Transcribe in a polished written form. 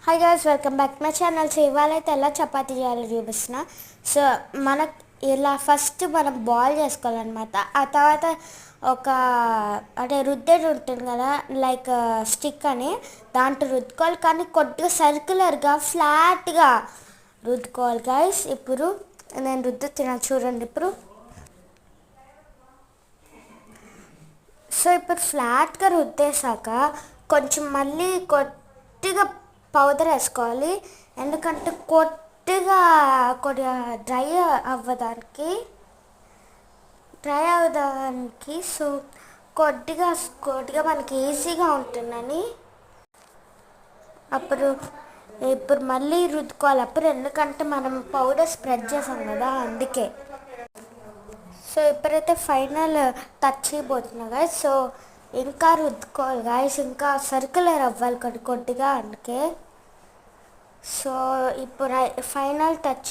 Hi guys, welcome back to my channel. So ఇవాళ అయితే ఎలా చపాతీ చేయాలో చూపిస్తున్నా. సో మనకు ఇలా ఫస్ట్ మనం బాయిల్ చేసుకోవాలన్నమాట. ఆ తర్వాత ఒక అంటే రుద్దేది ఉంటుంది కదా, లైక్ స్టిక్ అని, దాంట్లో రుద్దుకోవాలి. కానీ కొద్దిగా సర్క్యులర్గా ఫ్లాట్గా రుద్దుకోవాలి గైస్. ఇప్పుడు నేను రుద్దుతున్నాను చూడండి. ఇప్పుడు ఫ్లాట్గా రుద్దేశాక కొంచెం మళ్ళీ కొద్దిగా పౌడర్ వేసుకోవాలి. ఎందుకంటే కొద్దిగా డ్రై అవ్వడానికి సో కొద్దిగా కొద్దిగా మనకి ఈజీగా ఉంటుందని ఇప్పుడు మళ్ళీ రుద్దుకోవాలి. ఎందుకంటే మనం పౌడర్ స్ప్రెడ్ చేసాం కదా, అందుకే. సో ఇప్పుడైతే ఫైనల్ టచ్ అయిపోతున్నా గాయస్. సో ఇంకా రుద్దుకోవాలి గాయస్, ఇంకా సర్క్యులర్ అవ్వాలి కొద్దిగా, అందుకే. సో ఇప్పుడు ఫైనల్ టచ్